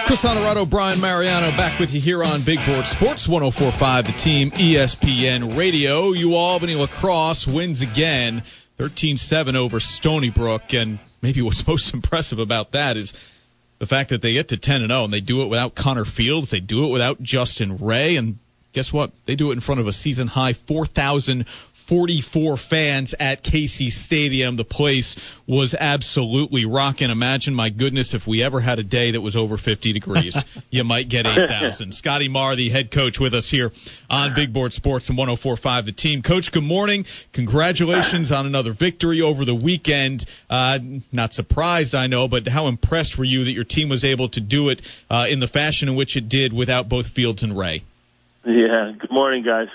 Chris Honorado, Brian Mariano, back with you here on Big Board Sports 104.5, the team, ESPN Radio. Albany Lacrosse wins again, 13-7 over Stony Brook. And maybe what's most impressive about that is the fact that they get to 10-0, and they do it without Connor Fields. They do it without Justin Ray. And guess what? They do it in front of a season-high 4,044 fans at Casey Stadium. The place was absolutely rocking. Imagine, my goodness, if we ever had a day that was over 50 degrees, you might get 8,000. Scotty Marr, the head coach, with us here on Big Board Sports and 104.5 The Team. Coach, good morning. Congratulations on another victory over the weekend. Not surprised, I know, but how impressed were you that your team was able to do it in the fashion in which it did without both Fields and Ray? Yeah, good morning, guys.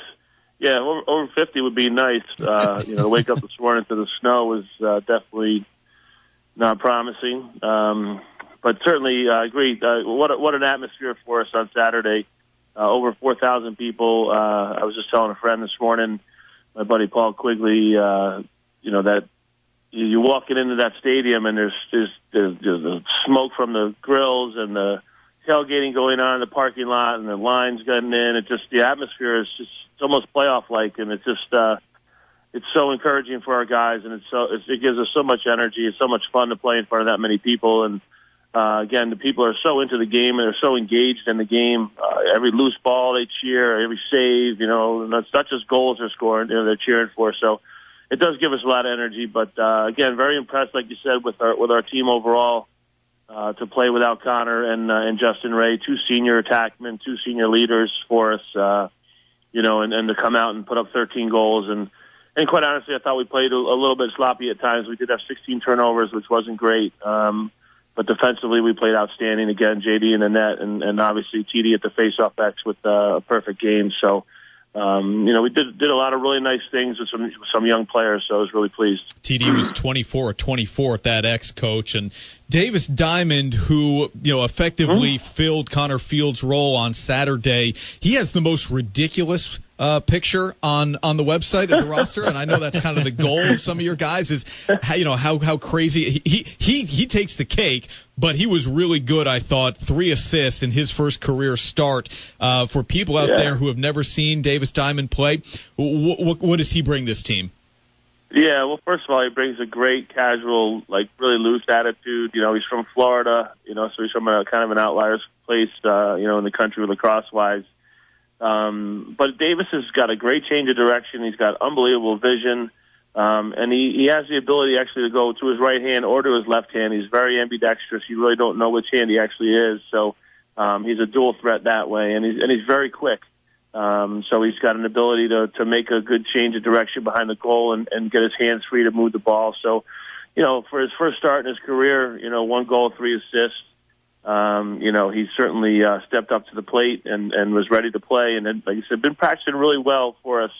Yeah, over 50 would be nice. To wake up this morning to the snow was definitely not promising. But certainly, I agree. What an atmosphere for us on Saturday. Over 4,000 people. I was just telling a friend this morning, my buddy Paul Quigley, that you're walking into that stadium and there's the smoke from the grills and the tailgating going on in the parking lot and the lines getting in. It just, the atmosphere is just, it's almost playoff-like, and it's just it's so encouraging for our guys, and it gives us so much energy. It's so much fun to play in front of that many people, and again, the people are so into the game and they're so engaged in the game. Every loose ball they cheer, every save, and it's not just goals they're scoring, they're cheering for. So it does give us a lot of energy. But again, very impressed, like you said, with our team overall. To play without Connor and Justin Ray, two senior attackmen, two senior leaders for us, and to come out and put up 13 goals. And quite honestly, I thought we played a little bit sloppy at times. We did have 16 turnovers, which wasn't great. But defensively, we played outstanding. Again, JD in the net, and obviously TD at the face-off X with a perfect game. So, we did a lot of really nice things with some young players, so I was really pleased. TD was 24-24 at that X, Coach, and Davis Diamond, who effectively filled Connor Fields' role on Saturday, he has the most ridiculous picture on the website of the roster, and I know that's kind of the goal of some of your guys is how crazy he takes the cake. But he was really good, I thought. 3 assists in his first career start. For people out there who have never seen Davis Diamond play, what does he bring this team? Yeah, well, first of all, he brings a great casual, really loose attitude. He's from Florida, so he's from a kind of an outliers place, in the country lacrosse-wise. But Davis has got a great change of direction. He's got unbelievable vision. And he has the ability actually to go to his right hand or to his left hand. He's very ambidextrous. You really don't know which hand he actually is. So he's a dual threat that way, and he's very quick. So he's got an ability to make a good change of direction behind the goal and get his hands free to move the ball. So, for his first start in his career, 1 goal, 3 assists. He certainly stepped up to the plate and was ready to play. And then, like you said, been practicing really well for us.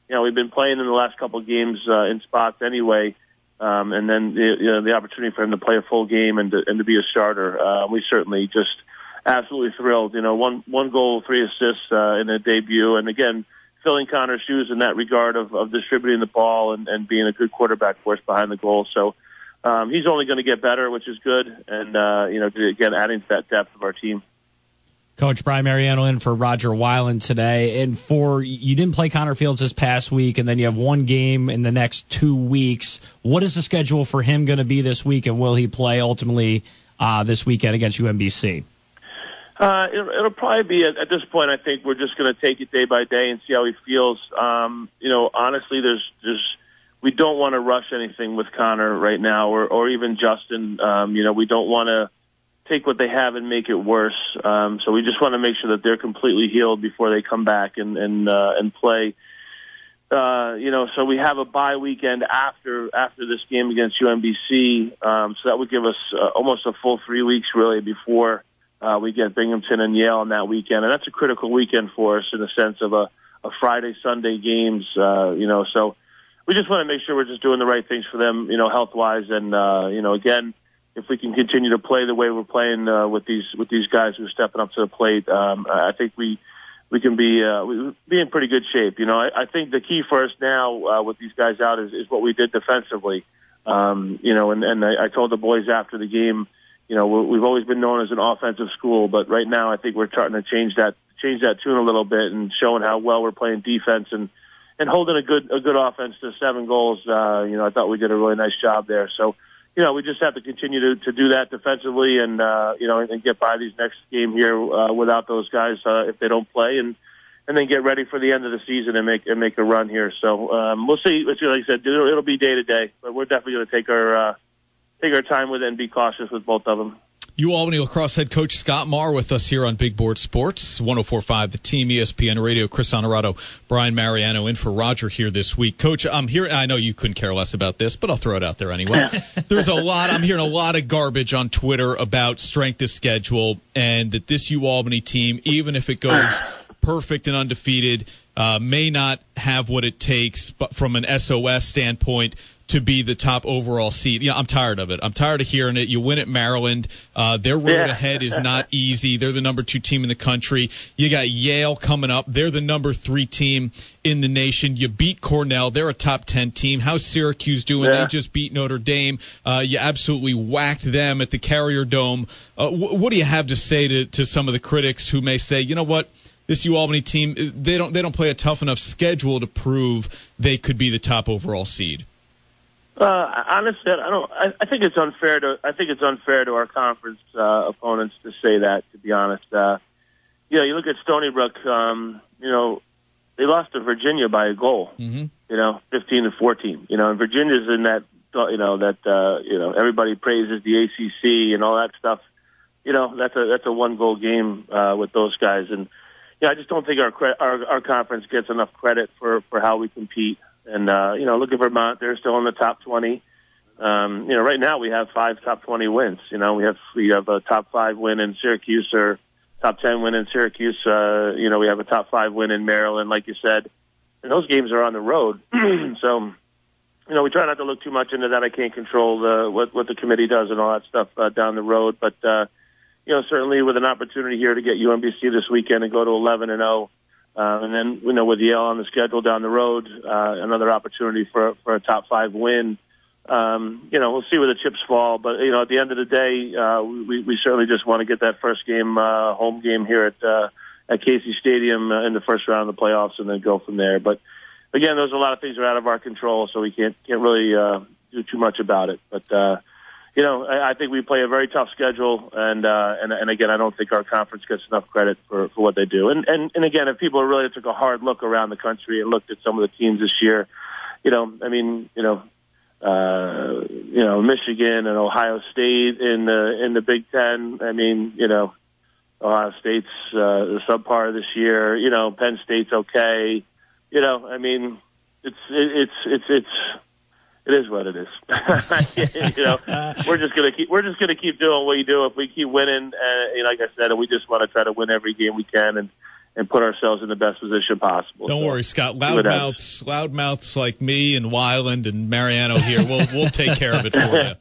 We've been playing in the last couple of games in spots anyway, and then the opportunity for him to play a full game and to be a starter. We certainly just absolutely thrilled. 1 goal, 3 assists in a debut, and again, filling Connor's shoes in that regard of distributing the ball and being a good quarterback for us behind the goal. So he's only going to get better, which is good, and again, adding to that depth of our team. Coach Brian Mariano in for Roger Weiland today. And you didn't play Connor Fields this past week, and then you have 1 game in the next 2 weeks. What is the schedule for him going to be this week, and will he play ultimately this weekend against UMBC? It'll probably be, at this point, I think we're just going to take it day by day and see how he feels. Honestly, we don't want to rush anything with Connor right now, or even Justin. We don't want to take what they have and make it worse. So we just want to make sure that they're completely healed before they come back and play. So we have a bye weekend after this game against UMBC. So that would give us almost a full 3 weeks really before we get Binghamton and Yale on that weekend. And that's a critical weekend for us in the sense of a Friday, Sunday games, so we just want to make sure we're just doing the right things for them, health-wise. And, again, if we can continue to play the way we're playing with these guys who are stepping up to the plate, I think we can be in pretty good shape. I think the key for us now with these guys out is what we did defensively. And I told the boys after the game, we've always been known as an offensive school, but right now I think we're starting to change that tune a little bit and showing how well we're playing defense and holding a good offense to 7 goals. I thought we did a really nice job there. So, we just have to continue to do that defensively and get by these next game here without those guys if they don't play, and then get ready for the end of the season and make a run here. So we'll see. Like I said, it'll be day to day, but we're definitely going to take our time with it and be cautious with both of them. Albany lacrosse head coach Scott Marr with us here on Big Board Sports, 104.5 The Team, ESPN Radio. Chris Honorato, Brian Mariano in for Roger here this week. Coach, I'm here. I know you couldn't care less about this, but I'll throw it out there anyway. I'm hearing a lot of garbage on Twitter about strength of schedule and that this Albany team, even if it goes perfect and undefeated, may not have what it takes, but from an SOS standpoint, to be the top overall seed. Yeah, I'm tired of it. I'm tired of hearing it. You win at Maryland. Their road ahead is not easy. They're the number 2 team in the country. You got Yale coming up. They're the number 3 team in the nation. You beat Cornell. They're a top 10 team. How's Syracuse doing? They just beat Notre Dame. You absolutely whacked them at the Carrier Dome. What do you have to say to some of the critics who may say, you know what, this Albany team, they don't play a tough enough schedule to prove they could be the top overall seed? Honestly, I think it's unfair to our conference opponents to say that. To be honest, you look at Stony Brook. They lost to Virginia by a goal. 15-14. And Virginia's in that. Everybody praises the ACC and all that stuff. That's a 1-goal game with those guys, and I just don't think our conference gets enough credit for how we compete. And, look at Vermont. They're still in the top 20. Right now we have 5 top 20 wins. We have a top 5 win in Syracuse or top 10 win in Syracuse. We have a top 5 win in Maryland, like you said. And those games are on the road. So, we try not to look too much into that. I can't control what the committee does and all that stuff down the road. But, certainly with an opportunity here to get UMBC this weekend and go to 11-0. And then, with Yale on the schedule down the road, another opportunity for a top 5 win. We'll see where the chips fall. But, at the end of the day, we certainly just want to get that first game, home game here at Casey Stadium in the first round of the playoffs and then go from there. But, again, there's a lot of things that are out of our control, so we can't really do too much about it. But, I think we play a very tough schedule, and again, I don't think our conference gets enough credit for what they do. And again, if people really took a hard look around the country and looked at some of the teams this year, Michigan and Ohio State in the Big Ten. Ohio State's the subpar this year. Penn State's okay. It is what it is. We're just gonna keep doing what we do. If we keep winning, like I said, we just want to try to win every game we can and put ourselves in the best position possible. Don't worry, Scott. Loudmouths like me and Weiland and Mariano here. We'll take care of it for you.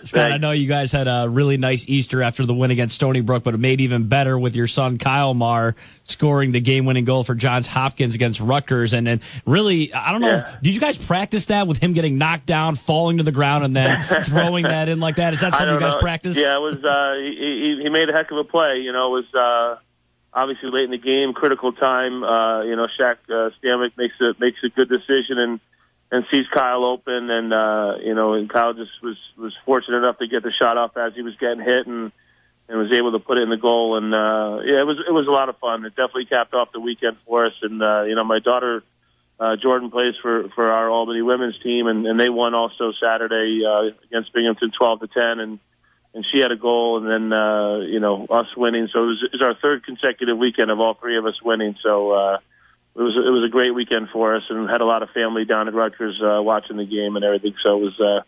Scott, I know you guys had a really nice Easter after the win against Stony Brook, but it made even better with your son Kyle Marr scoring the game-winning goal for Johns Hopkins against Rutgers. And then really, I don't know, did you guys practice that with him getting knocked down, falling to the ground, and then throwing that in like that? Is that something you guys practiced? Yeah, it was. He made a heck of a play. It was obviously late in the game, critical time. Shaq Stamnick makes a good decision and sees Kyle open, and and Kyle just was fortunate enough to get the shot off as he was getting hit, and was able to put it in the goal. And it was a lot of fun. It definitely capped off the weekend for us. And my daughter Jordan plays for our Albany women's team, and they won also Saturday against Binghamton 12-10, and she had a goal, and then us winning. So it was our 3rd consecutive weekend of all 3 of us winning. So. It was a great weekend for us, and had a lot of family down at Rutgers watching the game and everything. So it was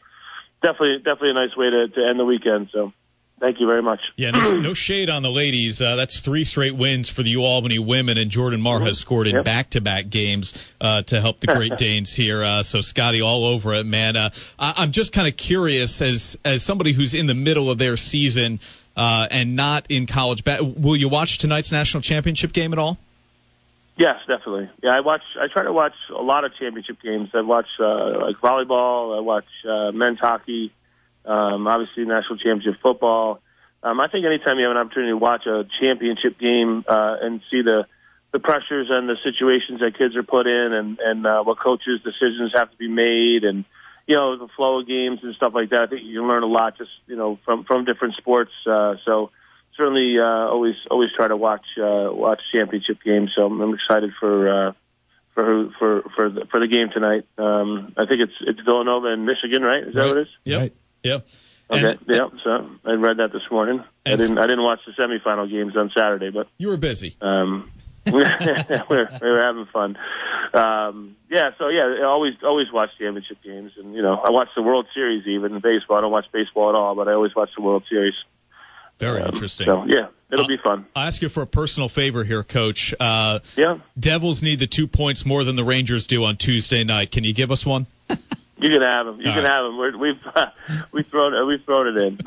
definitely a nice way to end the weekend. So thank you very much. Yeah, no shade on the ladies. That's 3 straight wins for the Albany women, and Jordan Marr has scored in back-to-back games to help the Great Danes here. So Scotty, all over it, man. I'm just kind of curious, as somebody who's in the middle of their season and not in college, will you watch tonight's national championship game at all? Yes, definitely. Yeah, I try to watch a lot of championship games. I watch like volleyball. I watch men's hockey. Obviously, national championship football. I think anytime you have an opportunity to watch a championship game and see the pressures and the situations that kids are put in, and what coaches' decisions have to be made, and the flow of games and stuff like that. I think you can learn a lot just from different sports. So certainly always try to watch championship games. So I'm excited for the game tonight. I think it's Villanova and Michigan, right? Is that what it is? Yep. Right. Yep. Okay. Yeah. So I read that this morning. I didn't watch the semifinal games on Saturday, but you were busy. we were having fun. I always watch championship games, and I watch the World Series even in baseball. I don't watch baseball at all, but I always watch the World Series. Very interesting. So yeah, it'll be fun. I'll ask you for a personal favor here, Coach. Yeah. Devils need the 2 points more than the Rangers do on Tuesday night. Can you give us one? You can have them. You can have them. We've thrown it in.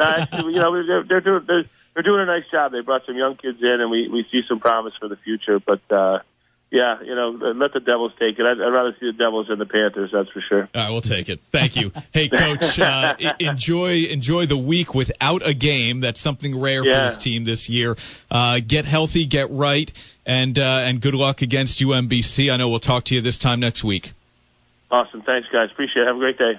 They're doing a nice job. They brought some young kids in, and we see some promise for the future. But let the Devils take it. I'd rather see the Devils than the Panthers. That's for sure. All right, we'll take it. Thank you. Hey, Coach, enjoy the week without a game. That's something rare for this team this year. Get healthy, get right, and good luck against UMBC. I know we'll talk to you this time next week. Awesome. Thanks, guys. Appreciate it. Have a great day.